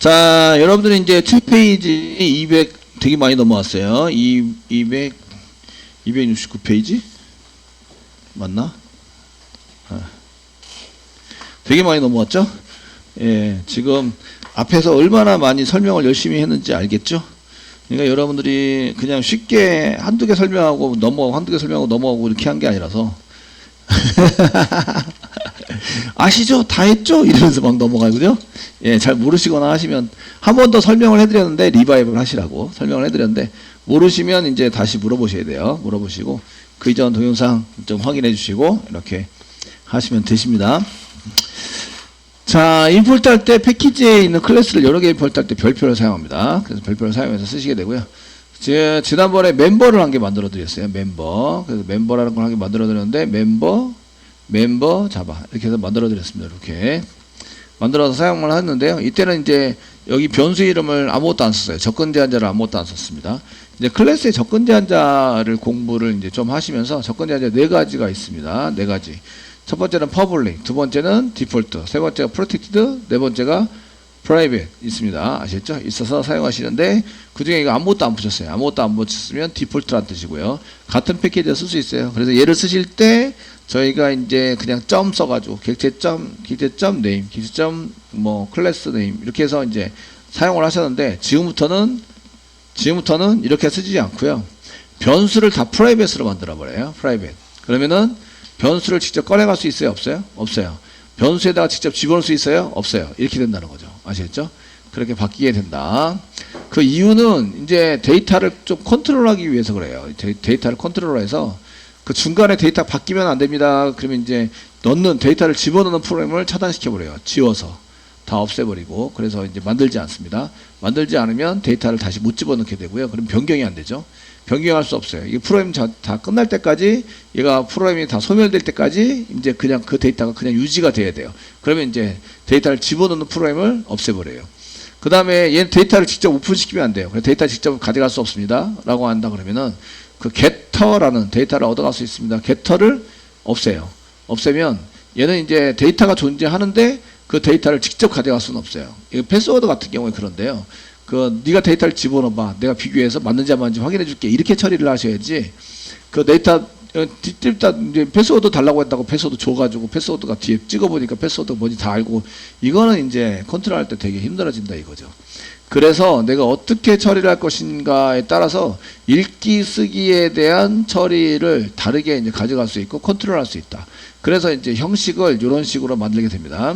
자, 여러분들이 이제 책 페이지 200 되게 많이 넘어왔어요. 269페이지? 맞나? 되게 많이 넘어왔죠? 예, 지금 앞에서 얼마나 많이 설명을 열심히 했는지 알겠죠? 그러니까 여러분들이 그냥 쉽게 한두 개 설명하고 넘어가고 한두 개 설명하고 넘어가고 이렇게 한 게 아니라서 아시죠? 다 했죠? 이러면서 막 넘어가요. 그죠? 예, 잘 모르시거나 하시면 한 번 더 설명을 해드렸는데 리바이벌 하시라고 설명을 해드렸는데 모르시면 이제 다시 물어보셔야 돼요. 물어보시고 그 이전 동영상 좀 확인해 주시고 이렇게 하시면 되십니다. 자, 임포트 할 때 패키지에 있는 클래스를 여러 개 임포트 할 때 별표를 사용합니다. 그래서 별표를 사용해서 쓰시게 되고요. 지난번에 멤버를 한 개 만들어 드렸어요. 멤버. 그래서 멤버라는 걸 한 개 만들어 드렸는데 멤버 자바 이렇게 해서 만들어 드렸습니다. 이렇게 만들어서 사용을 했는데요. 이때는 이제 여기 변수 이름을 아무것도 안 썼어요. 접근 제한자를 아무것도 안 썼습니다. 이제 클래스의 접근 제한자를 공부를 이제 좀 하시면서 접근 제한자 4가지가 있습니다. 4가지. 첫 번째는 public, 두 번째는 default, 세 번째가 protected, 네 번째가 private 있습니다. 아시겠죠? 있어서 사용하시는데 그 중에 이거 아무것도 안 붙였어요. 아무것도 안 붙였으면 default란 뜻이고요. 같은 패키지에 쓸 수 있어요. 그래서 얘를 쓰실 때 저희가 이제 그냥 점 써가지고 객체점 name, 객체점 뭐 클래스 name 이렇게 해서 이제 사용을 하셨는데 지금부터는 이렇게 쓰지 않고요. 변수를 다 private로 만들어 버려요. private. 그러면은 변수를 직접 꺼내갈 수 있어요? 없어요? 없어요. 변수에다가 직접 집어넣을 수 있어요? 없어요. 이렇게 된다는 거죠. 아시겠죠? 그렇게 바뀌게 된다. 그 이유는 이제 데이터를 좀 컨트롤하기 위해서 그래요. 데이터를 컨트롤해서 그 중간에 데이터 바뀌면 안 됩니다. 그러면 이제 데이터를 집어넣는 프로그램을 차단시켜버려요. 지워서. 다 없애버리고. 그래서 이제 만들지 않습니다. 만들지 않으면 데이터를 다시 못 집어넣게 되고요. 그럼 변경이 안 되죠. 변경할 수 없어요. 이게 프로그램 다 끝날 때까지, 얘가 프로그램이 다 소멸될 때까지 이제 그냥 그 데이터가 그냥 유지가 돼야 돼요. 그러면 이제 데이터를 집어넣는 프로그램을 없애버려요. 그 다음에 얘는 데이터를 직접 오픈시키면 안 돼요. 그래서 데이터 직접 가져갈 수 없습니다. 라고 한다 그러면은 그 getter라는 데이터를 얻어갈 수 있습니다. getter를 없애요. 없애면 얘는 이제 데이터가 존재하는데 그 데이터를 직접 가져갈 수는 없어요. 이거 패스워드 같은 경우에 그런데요. 네가 데이터를 집어넣어봐. 내가 비교해서 맞는지 안 맞는지 확인해 줄게. 이렇게 처리를 하셔야지. 그 데이터, 이제 패스워드 달라고 했다고 패스워드 줘가지고 패스워드가 뒤에 찍어보니까 패스워드 뭔지 다 알고 이거는 이제 컨트롤 할 때 되게 힘들어진다 이거죠. 그래서 내가 어떻게 처리를 할 것인가에 따라서 읽기, 쓰기에 대한 처리를 다르게 이제 가져갈 수 있고 컨트롤 할 수 있다. 그래서 이제 형식을 이런 식으로 만들게 됩니다.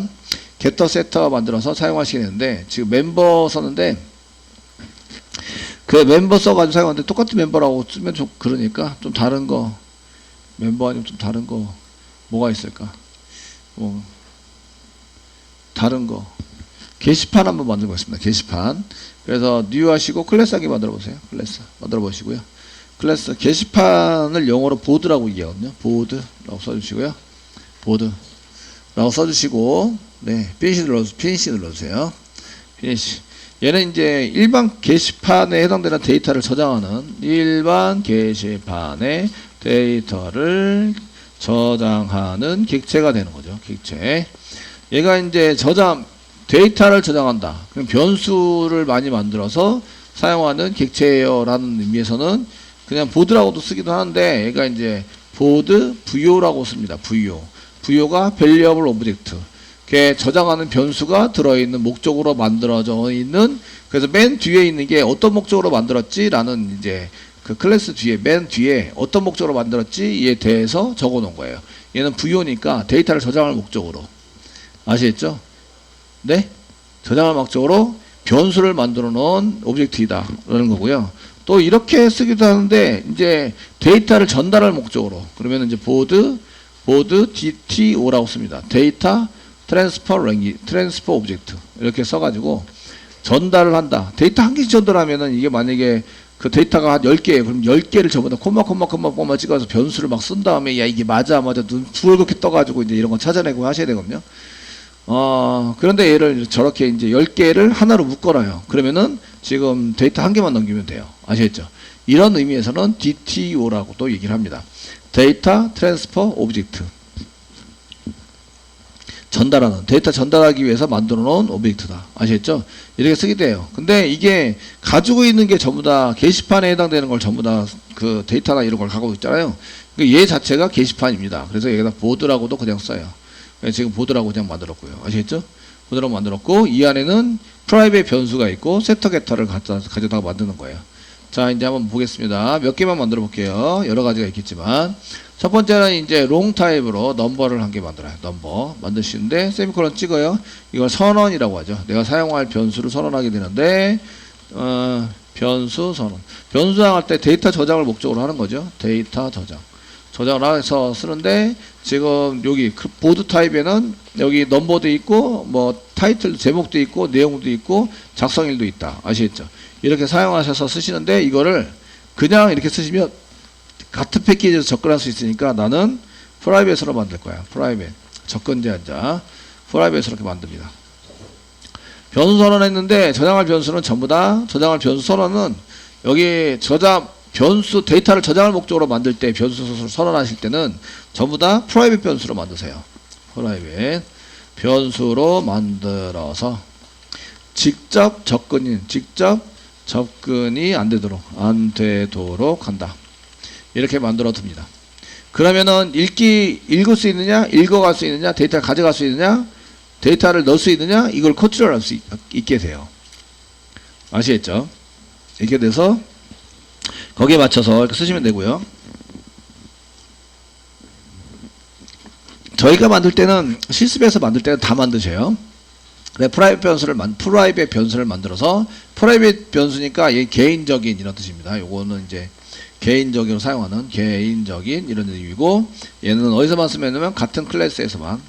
getter, setter 만들어서 사용하시게 되는데 지금 멤버 썼는데 그 멤버 써가지고 사용하는데 똑같은 멤버라고 쓰면 좀 그러니까 좀 다른 거 멤버 아니면 좀 다른 거 뭐가 있을까? 다른 거 게시판 한번 만들어 보겠습니다. 게시판. 그래서 new 하시고 클래스 하게 만들어 보세요. 클래스 만들어 보시고요. 클래스 게시판을 영어로 보드라고 얘기하거든요. 보드라고 써주시고요. 보드라고 써주시고 네 피니시 눌러주세요. 피니시. 얘는 이제 일반 게시판에 해당되는 데이터를 저장하는 일반 게시판에 데이터를 저장하는 객체가 되는 거죠. 객체. 얘가 이제 데이터를 저장한다. 그럼 변수를 많이 만들어서 사용하는 객체예요라는 의미에서는 그냥 보드라고도 쓰기도 하는데 얘가 이제 보드 VO라고 씁니다. VO가 Valuable Object. 저장하는 변수가 들어있는 목적으로 만들어져 있는 그래서 맨 뒤에 있는 게 어떤 목적으로 만들었지 라는 이제 그 클래스 뒤에 맨 뒤에 어떤 목적으로 만들었지에 대해서 적어 놓은 거예요. 얘는 VO니까 데이터를 저장할 목적으로 아시겠죠? 네? 저장할 목적으로 변수를 만들어 놓은 오브젝트이다 라는 거고요. 또 이렇게 쓰기도 하는데 이제 데이터를 전달할 목적으로 그러면 이제 보드 DTO라고 씁니다. 데이터 트랜스퍼 오브젝트 이렇게 써가지고 전달을 한다. 데이터 한 개씩 전달하면은 이게 만약에 그 데이터가 한 10개예요. 그럼 10개를 전부 다 콤마 찍어서 변수를 막 쓴 다음에 야 이게 맞아 눈 부얼겋게 떠가지고 이제 이런 거 찾아내고 하셔야 되거든요. 그런데 얘를 저렇게 이제 10개를 하나로 묶어놔요. 그러면은 지금 데이터 한 개만 넘기면 돼요. 아시겠죠? 이런 의미에서는 DTO라고 또 얘기를 합니다. 데이터 트랜스퍼 오브젝트. 전달하는, 데이터 전달하기 위해서 만들어 놓은 오브젝트다. 아시겠죠? 이렇게 쓰게 돼요. 근데 이게 가지고 있는 게 전부 다 게시판에 해당되는 걸 전부 다 그 데이터나 이런 걸 갖고 있잖아요. 얘 자체가 게시판입니다. 그래서 여기다 보드라고도 그냥 써요. 지금 보드라고 그냥 만들었고요. 아시겠죠? 보드라고 만들었고, 이 안에는 프라이빗 변수가 있고, 세터 게터를 가져다가 만드는 거예요. 자, 이제 한번 보겠습니다. 몇 개만 만들어 볼게요. 여러 가지가 있겠지만. 첫 번째는 이제 롱 타입으로 넘버를 한 개 만들어요. 넘버 만드시는데 세미콜론 찍어요. 이걸 선언이라고 하죠. 내가 사용할 변수를 선언하게 되는데 변수 선언. 변수 저장할 때 데이터 저장을 목적으로 하는 거죠. 데이터 저장. 저장을 해서 쓰는데 지금 여기 보드 타입에는 여기 넘버도 있고 뭐 타이틀 제목도 있고 내용도 있고 작성일도 있다. 아시겠죠? 이렇게 사용하셔서 쓰시는데 이거를 그냥 이렇게 쓰시면 같은 패키지에서 접근할 수 있으니까 나는 프라이빗으로 만들 거야. 프라이빗. 접근 제한자. 프라이빗으로 이렇게 만듭니다. 변수 선언했는데 저장할 변수는 전부 다 저장할 변수 선언은 여기 변수 데이터를 저장할 목적으로 만들 때 변수 선언하실 때는 전부 다 프라이빗 변수로 만드세요. 프라이빗 변수로 만들어서 직접 접근이 안 되도록 한다. 이렇게 만들어 둡니다. 그러면은 읽을 수 있느냐, 읽어갈 수 있느냐, 데이터를 가져갈 수 있느냐, 데이터를 넣을 수 있느냐, 이걸 컨트롤할 수 있게 돼요. 아시겠죠? 이렇게 돼서 거기에 맞춰서 이렇게 쓰시면 되고요. 저희가 만들 때는 실습에서 만들 때는 다 만드셔요. 프라이빗 변수를 만들어서 프라이빗 변수니까 얘 개인적인 이런 뜻입니다. 요거는 이제 개인적으로 사용하는 개인적인 이런 의미고 얘는 어디서만 쓰면 같은 클래스에서만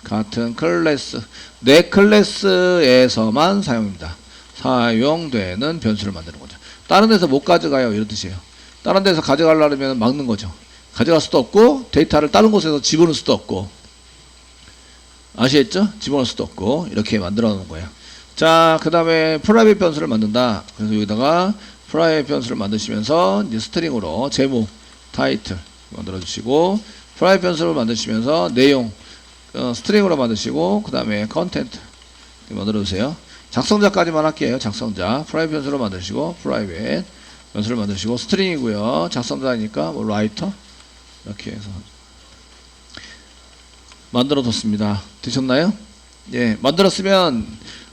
내 클래스에서만 사용되는 변수를 만드는 거죠. 다른 데서 못 가져가요 이런 뜻이에요. 다른 데서 가져가려면 막는 거죠. 가져갈 수도 없고 데이터를 다른 곳에서 집어넣을 수도 없고 아시겠죠? 집어넣을 수도 없고 이렇게 만들어 놓은 거예요. 자, 그 다음에 프라이빗 변수를 만든다. 그래서 여기다가 프라이빗 변수를 만드시면서 이제 스트링으로 제목, 타이틀 만들어 주시고 프라이빗 변수를 만드시면서 내용 스트링으로 만드시고 그 다음에 컨텐트 만들어 주세요. 작성자까지만 할게요. 작성자 프라이빗 변수로 만드시고 프라이빗 변수를 만드시고 스트링이고요. 작성자니까 뭐 라이터 이렇게 해서 만들어 뒀습니다. 되셨나요? 예, 만들었으면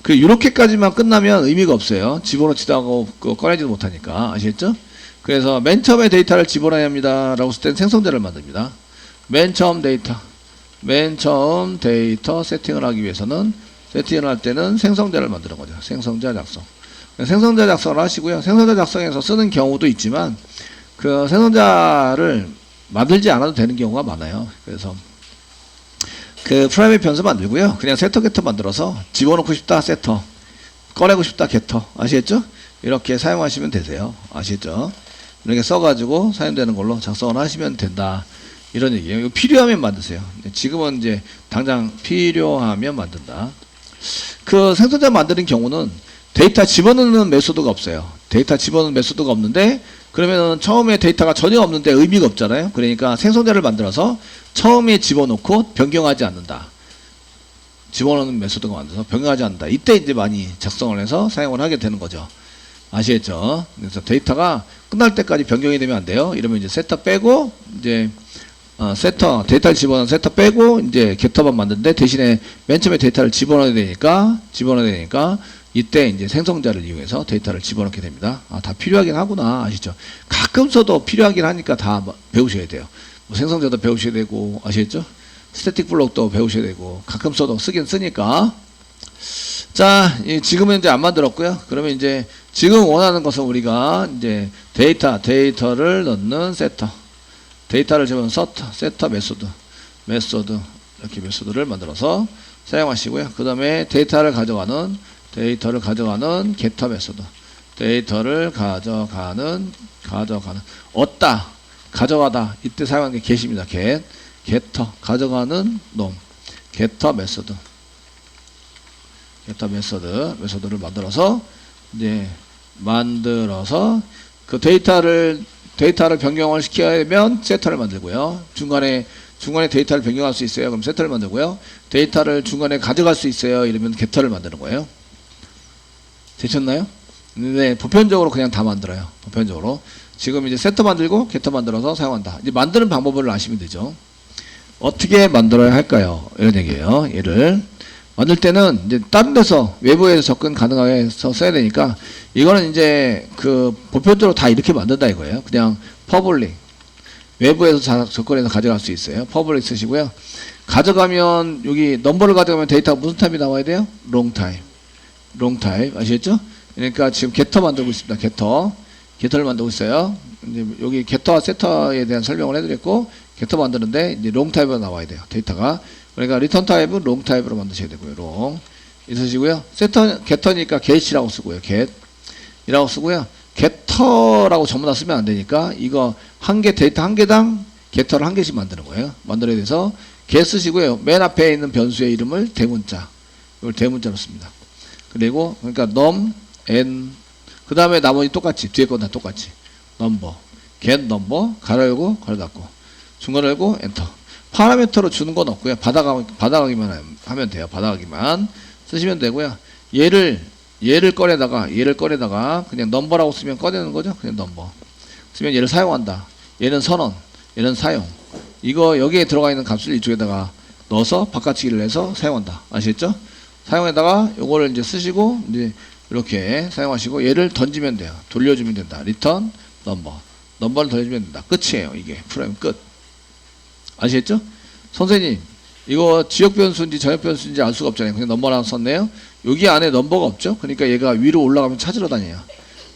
요렇게까지만 끝나면 의미가 없어요. 집어넣지도 하고 꺼내지도 못하니까. 아시겠죠? 그래서 맨 처음에 데이터를 집어넣어야 합니다. 라고 했을 땐 생성자를 만듭니다. 맨 처음 데이터 세팅을 하기 위해서는 세팅을 할 때는 생성자를 만드는 거죠. 생성자 작성. 생성자 작성을 하시고요. 생성자 작성에서 쓰는 경우도 있지만 그 생성자를 만들지 않아도 되는 경우가 많아요. 그래서 그 프라이빗 변수 만들고요. 그냥 세터 게터 만들어서 집어넣고 싶다 세터, 꺼내고 싶다 게터. 아시겠죠? 이렇게 사용하시면 되세요. 아시겠죠? 이렇게 써가지고 사용되는 걸로 작성을 하시면 된다. 이런 얘기예요. 이거 필요하면 만드세요. 지금은 이제 당장 필요하면 만든다. 그 생성자 만드는 경우는 데이터 집어넣는 메소드가 없어요. 데이터 집어넣는 메소드가 없는데 그러면은 처음에 데이터가 전혀 없는데 의미가 없잖아요. 그러니까 생성자를 만들어서 처음에 집어넣고 변경하지 않는다. 집어넣는 메소드가 만들어서 변경하지 않는다. 이때 이제 많이 작성을 해서 사용을 하게 되는 거죠. 아시겠죠? 그래서 데이터가 끝날 때까지 변경이 되면 안 돼요. 이러면 이제 세터 빼고 이제 데이터를 집어넣은 세터 빼고 이제 게터만 만드는데 대신에 맨 처음에 데이터를 집어넣어야 되니까 이때 이제 생성자를 이용해서 데이터를 집어넣게 됩니다. 다 필요하긴 하구나. 아시죠? 가끔 써도 필요하긴 하니까 다 배우셔야 돼요. 뭐 생성자도 배우셔야 되고, 아시겠죠? 스태틱 블록도 배우셔야 되고, 가끔 써도 쓰긴 쓰니까. 자, 지금은 이제 안 만들었고요. 그러면 이제 지금 원하는 것은 우리가 이제 데이터를 넣는 세터, 데이터를 집어넣는 세터 메소드, 이렇게 메소드를 만들어서 사용하시고요. 그 다음에 데이터를 가져가는 게터 메소드, 데이터를 가져가는 얻다, 가져가다, 이때 사용하는 게 get입니다. getter, 가져가는 놈, getter 메소드를 만들어서 그 데이터를 변경을 시켜야 되면 세터를 만들고요. 중간에 중간에 데이터를 변경할 수 있어요. 그럼 세터를 만들고요. 데이터를 중간에 가져갈 수 있어요. 이러면 게터를 만드는 거예요. 되셨나요? 네, 보편적으로 그냥 다 만들어요. 보편적으로. 지금 이제 세터 만들고 게터 만들어서 사용한다. 이제 만드는 방법을 아시면 되죠. 어떻게 만들어야 할까요? 이런 얘기예요. 얘를 만들 때는 이제 다른 데서 외부에서 접근 가능하게 해서 써야 되니까 이거는 이제 그 보편적으로 다 이렇게 만든다 이거예요. 그냥 퍼블릭 외부에서 접근해서 가져갈 수 있어요. 퍼블릭 쓰시고요. 가져가면 여기 넘버를 가져가면 데이터가 무슨 타입이 나와야 돼요? 롱 타입. 롱 타입 아시겠죠? 그러니까 지금 게터 만들고 있습니다. 게터를 만들고 있어요. 이제 여기 게터와 세터에 대한 설명을 해드렸고 게터 만드는데 이제 롱 타입으로 나와야 돼요. 데이터가. 그러니까 리턴 타입은 롱 타입으로 만드셔야 되고요. 롱 있으시고요. 세터 게터니까 get이라고 쓰고요. get이라고 쓰고요. 게터라고 전부 다 쓰면 안 되니까 이거 한 개 데이터 한 개당 게터를 한 개씩 만드는 거예요. 만들어야 돼서 get 쓰시고요. 맨 앞에 있는 변수의 이름을 대문자. 이걸 대문자로 씁니다. 그리고 그러니까 num n 그 다음에 나머지 똑같이 뒤에 건 다 똑같이 number get number 가로 열고 가로 닫고 중괄호 열고 엔터. 파라미터로 주는 건 없고요. 받아가기만 하면 돼요. 받아가기만 쓰시면 되고요. 얘를 꺼내다가 그냥 넘버라고 쓰면 꺼내는 거죠. 그냥 넘버 쓰면 얘를 사용한다. 얘는 선언, 얘는 사용. 이거 여기에 들어가 있는 값을 이쪽에다가 넣어서 바깥치기를 해서 사용한다. 아시겠죠? 사용에다가 요거를 이제 쓰시고 이제 이렇게 사용하시고 얘를 던지면 돼요. 돌려주면 된다. 리턴 넘버. 넘버를 던지면 된다. 끝이에요. 이게 프로그램 끝. 아시겠죠? 선생님 이거 지역 변수인지 전역 변수인지 알 수가 없잖아요. 그냥 넘버라고 썼네요. 여기 안에 넘버가 없죠. 그러니까 얘가 위로 올라가면 찾으러 다녀요.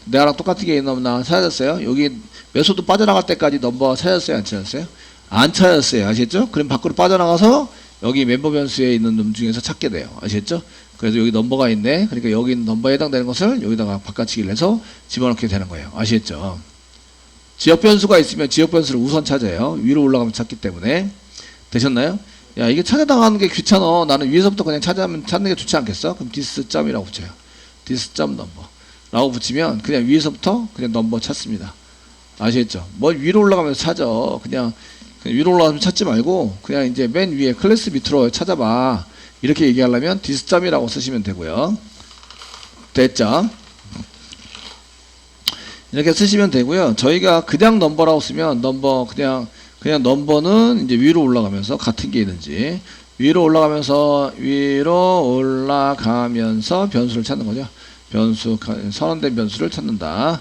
내가랑 똑같은 게 있나 찾았어요. 여기 메소드 빠져나갈 때까지 넘버 찾았어요? 안 찾았어요? 안 찾았어요. 아시겠죠? 그럼 밖으로 빠져나가서 여기 멤버 변수에 있는 놈 중에서 찾게 돼요. 아시겠죠? 그래서 여기 넘버가 있네. 그러니까 여기 넘버에 해당되는 것을 여기다가 바깥치기를 해서 집어넣게 되는 거예요. 아시겠죠? 지역 변수가 있으면 지역 변수를 우선 찾아요. 위로 올라가면 찾기 때문에. 되셨나요? 야, 이게 찾아나가는 게 귀찮아. 나는 위에서부터 그냥 찾는 게 좋지 않겠어? 그럼 this 점이라고 붙여요. this 점 넘버 라고 붙이면 그냥 위에서부터 그냥 넘버 찾습니다. 아시겠죠? 뭐 위로 올라가면서 찾아. 그냥 위로 올라가면 찾지 말고 그냥 이제 맨 위에 클래스 밑으로 찾아봐. 이렇게 얘기하려면 this 점이라고 쓰시면 되고요. 됐죠? 이렇게 쓰시면 되고요. 저희가 그냥 넘버라고 쓰면 넘버 그냥 넘버는 이제 위로 올라가면서 같은 게 있는지 위로 올라가면서 변수를 찾는 거죠. 변수 선언된 변수를 찾는다.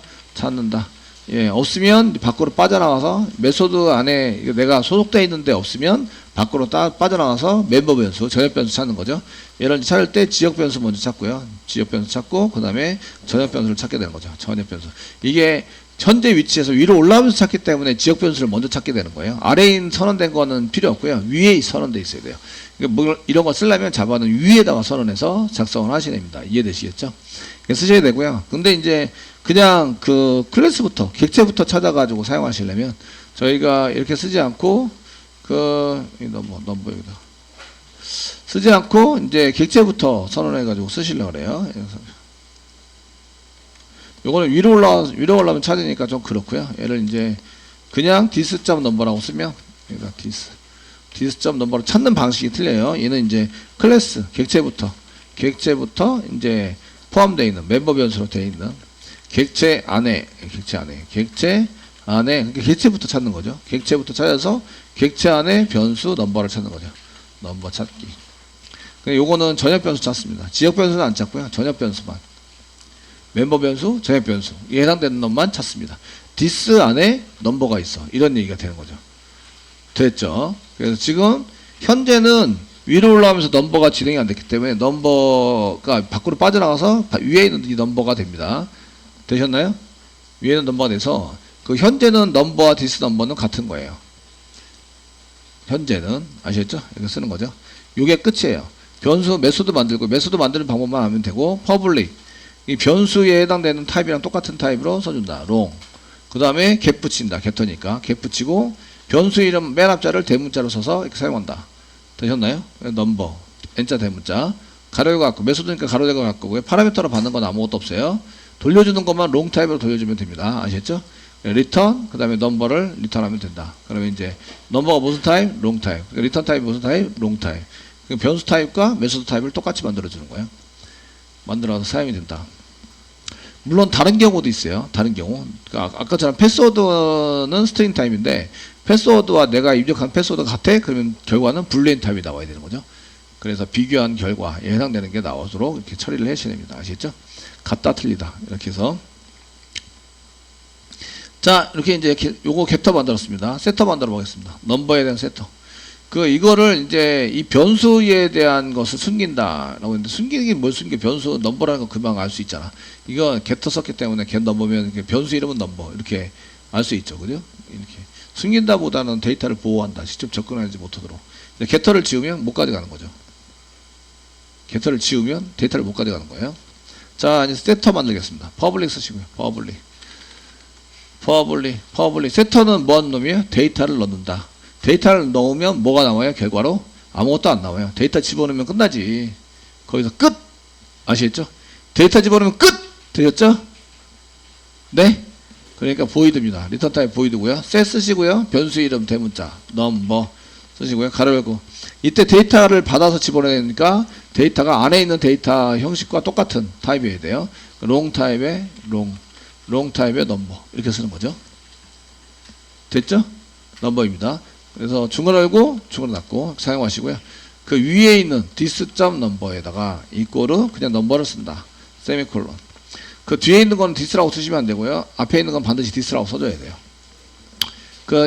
예, 없으면 밖으로 빠져나가서 메소드 안에 내가 소속되어 있는데 없으면 밖으로 빠져나가서 멤버 변수, 전역 변수 찾는 거죠. 얘를 찾을 때 지역 변수 먼저 찾고요. 지역 변수 찾고 그 다음에 전역 변수를 찾게 되는 거죠. 전역 변수. 이게 현재 위치에서 위로 올라오면서 찾기 때문에 지역 변수를 먼저 찾게 되는 거예요. 아래에 선언된 거는 필요 없고요. 위에 선언돼 있어야 돼요. 뭐 이런 거 쓰려면 자바는 위에다가 선언해서 작성을 하셔야 됩니다. 이해되시겠죠? 쓰셔야 되고요. 근데 이제 그냥 그 클래스부터 객체부터 찾아가지고 사용하시려면 저희가 이렇게 쓰지 않고 넘버 여기다 쓰지 않고 이제 객체부터 선언해가지고 쓰시려고 그래요. 요거는 위로 올라오면 찾으니까 좀 그렇고요. 얘를 이제 그냥 this 점 넘버라고 쓰면 여기다 this 점 넘버로 찾는 방식이 틀려요. 얘는 이제 클래스 객체부터 이제 포함되어 있는 멤버 변수로 되어 있는 객체 안에 그러니까 객체부터 찾는 거죠. 객체부터 찾아서 객체 안에 변수 넘버를 찾는 거죠. 넘버 찾기. 요거는 전역 변수 찾습니다. 지역 변수는 안 찾고요. 전역 변수만. 멤버 변수, 전역 변수. 이에 해당되는 놈만 찾습니다. this 안에 넘버가 있어. 이런 얘기가 되는 거죠. 됐죠? 그래서 지금 현재는 위로 올라가면서 넘버가 진행이 안 됐기 때문에 넘버가 밖으로 빠져나가서 위에 있는 이 넘버가 됩니다. 되셨나요? 위에 있는 넘버가 돼서 그 현재는 넘버와 this 넘버는 같은 거예요. 현재는 아시겠죠? 이렇게 쓰는 거죠. 이게 끝이에요. 변수 메소드 만들고 메소드 만드는 방법만 하면 되고 퍼블릭 이 변수에 해당되는 타입이랑 똑같은 타입으로 써준다. 롱. 그 다음에 get 붙인다. get터니까 get 붙이고 변수 이름 맨 앞자를 대문자로 써서 이렇게 사용한다. 되셨나요? 넘버 n자 대문자 가로열고 갖고 메소드니까 가로열고 갖고 파라미터로 받는 건 아무것도 없어요. 돌려주는 것만 롱 타입으로 돌려주면 됩니다. 아시겠죠? 리턴 그다음에 넘버를 리턴하면 된다. 그러면 이제 넘버가 무슨 타입? 롱 타입. 리턴 타입 무슨 타입? 롱 타입. 변수 타입과 메소드 타입을 똑같이 만들어 주는 거예요. 만들어서 사용이 된다. 물론 다른 경우도 있어요. 다른 경우. 그러니까 아까처럼 패스워드는 스트링 타입인데 패스워드와 내가 입력한 패스워드가 같아? 그러면 결과는 불리엔 타입이 나와야 되는 거죠. 그래서 비교한 결과에 해당되는 게 나오도록 이렇게 처리를 해주셔야 됩니다. 아시겠죠? 같다 틀리다 이렇게 해서 자 이렇게 이제 요거 겟터 만들었습니다. 세터 만들어 보겠습니다. 넘버에 대한 세터. 이거를 이제 이 변수에 대한 것을 숨긴다라고 했는데 숨기는 게 뭘 숨겨? 변수 넘버라는 거 금방 알 수 있잖아. 이거 겟터 썼기 때문에 겟 넘버면 변수 이름은 넘버 이렇게 알 수 있죠, 그죠? 이렇게 숨긴다보다는 데이터를 보호한다. 직접 접근하지 못하도록. 겟터를 지우면 못 가져가는 거죠. 겟터를 지우면 데이터를 못 가져가는 거예요. 자 이제 세터 만들겠습니다. 퍼블릭 쓰시고요. 퍼블릭. 세터는 뭐하는 놈이에요? 데이터를 넣는다. 데이터를 넣으면 뭐가 나와요? 결과로 아무것도 안 나와요. 데이터 집어넣으면 끝나지. 거기서 끝. 아시겠죠? 데이터 집어넣으면 끝. 되셨죠? 네. 그러니까 보이드입니다. 리턴 타입 보이드고요. 셋 쓰시고요. 변수 이름 대문자 넘버 쓰시고요. 가로 열고. 이때 데이터를 받아서 집어넣어야 되니까 데이터가 안에 있는 데이터 형식과 똑같은 타입이어야 돼요. 롱 타입의 롱 타입의 넘버 이렇게 쓰는 거죠. 됐죠? 넘버입니다. 그래서 중괄호 열고 중괄호 닫고 사용하시고요. 그 위에 있는 this.number에다가 이꼬르 그냥 넘버를 쓴다. 세미콜론. 그 뒤에 있는 건 this라고 쓰시면 안 되고요. 앞에 있는 건 반드시 this라고 써줘야 돼요.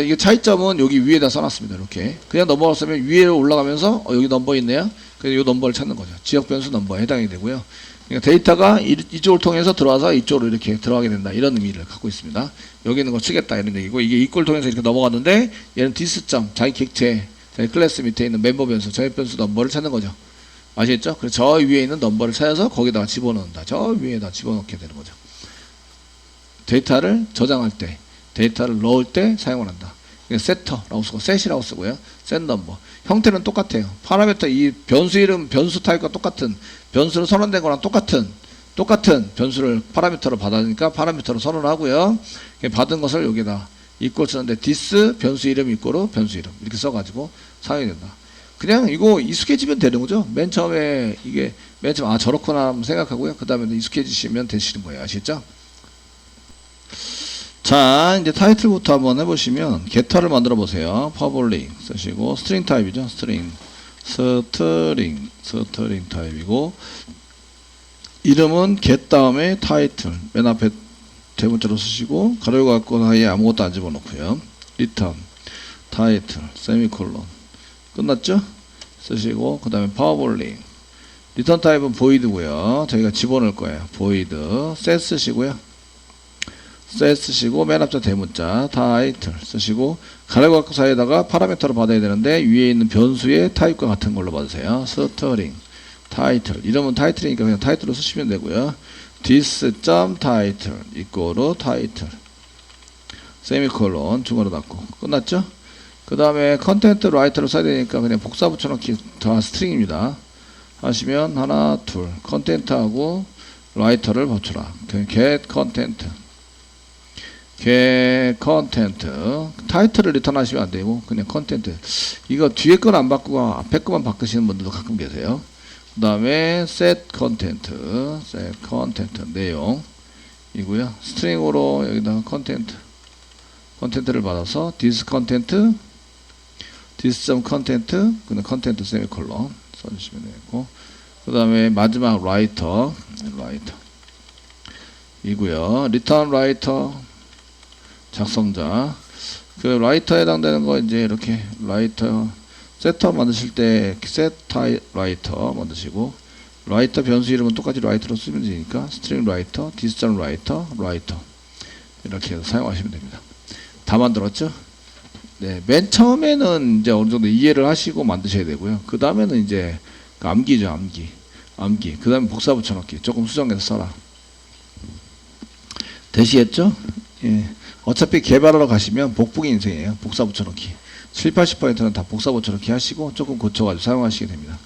이게 차이점은 여기 위에다 써놨습니다. 이렇게 그냥 넘버를 쓰면 위로 올라가면서 여기 넘버 있네요. 그래서 이 넘버를 찾는 거죠. 지역 변수 넘버에 해당이 되고요. 그러니까 데이터가 이쪽을 통해서 들어와서 이쪽으로 이렇게 들어가게 된다. 이런 의미를 갖고 있습니다. 여기 있는 걸 쓰겠다. 이런 얘기고, 이게 이꼴 통해서 이렇게 넘어갔는데, 얘는 디스점, 자기 객체, 자기 클래스 밑에 있는 멤버 변수, 저의 변수 넘버를 찾는 거죠. 아시겠죠? 그래서 저 위에 있는 넘버를 찾아서 거기다가 집어넣는다. 저 위에다 집어넣게 되는 거죠. 데이터를 저장할 때, 데이터를 넣을 때 사용을 한다. 세터라고 쓰고, 셋이라고 쓰고요. 셋 넘버. 형태는 똑같아요. 파라미터 이 변수 이름, 변수 타입과 똑같은, 변수로 선언된 거랑 똑같은 변수를 파라미터로 받으니까 파라미터로 선언하고요. 받은 것을 여기다 이꼴 쓰는데 this 변수 이름 이꼴로 변수 이름 이렇게 써가지고 사용이 된다. 그냥 이거 익숙해지면 되는 거죠. 맨 처음에 이게 맨 처음 저렇구나 생각하고요. 그 다음에 익숙해지시면 되시는 거예요. 아시겠죠? 자 이제 타이틀부터 한번 해보시면 겟터를 만들어 보세요. 퍼블릭 쓰시고 스트링 타입이죠. 스트링 타입이고 이름은 get 다음에 타이틀 맨 앞에 대문자로 쓰시고 가로 열고 닫고 사이에 아무것도 안 집어넣고요. 리턴 타이틀 세미콜론 끝났죠? 쓰시고 그 다음에 퍼블릭 리턴 타입은 보이드고요. 저희가 집어넣을 거예요. 보이드 셋 쓰시고요. 셋 쓰시고 맨 앞자 대문자 타이틀 쓰시고 가로 열고 사이에다가 파라미터를 받아야 되는데 위에 있는 변수의 타입과 같은 걸로 받으세요. 스트링 타이틀 이러면 타이틀이니까 그냥 타이틀로 쓰시면 되고요. this.title 이꼬르 타이틀 세미콜론 중괄호 닫고 끝났죠? 그 다음에 컨텐트 라이터를 써야 되니까 그냥 복사 붙여넣기 다 스트링입니다. 하시면 하나 둘 컨텐트하고 라이터를 붙여라. get 컨텐트 타이틀을 리턴하시면 안 되고 그냥 컨텐트 이거 뒤에 건 안 바꾸고 앞에 것만 바꾸시는 분들도 가끔 계세요. 그 다음에 set content 내용이고요. 스트링으로 여기다가 컨텐트를 받아서 this content 그냥 컨텐트 세미콜론 써주시면 되고 그 다음에 마지막 라이터 이고요. 리턴 라이터 작성자 그 라이터에 해당되는 거 이제 이렇게 라이터 세터 만드실 때 set 라이터 만드시고 라이터 변수 이름은 똑같이 라이터로 쓰면 되니까 string 라이터, this 라이터 이렇게 해서 사용하시면 됩니다. 다 만들었죠? 네, 맨 처음에는 이제 어느 정도 이해를 하시고 만드셔야 되고요. 그 다음에는 이제 암기죠, 암기. 그 다음에 복사 붙여넣기 조금 수정해서 써라. 되시겠죠? 예. 어차피 개발하러 가시면 복붙 인생이에요. 복사 붙여넣기. 70~80%는 다 복사 붙여넣기 하시고 조금 고쳐가지고 사용하시게 됩니다.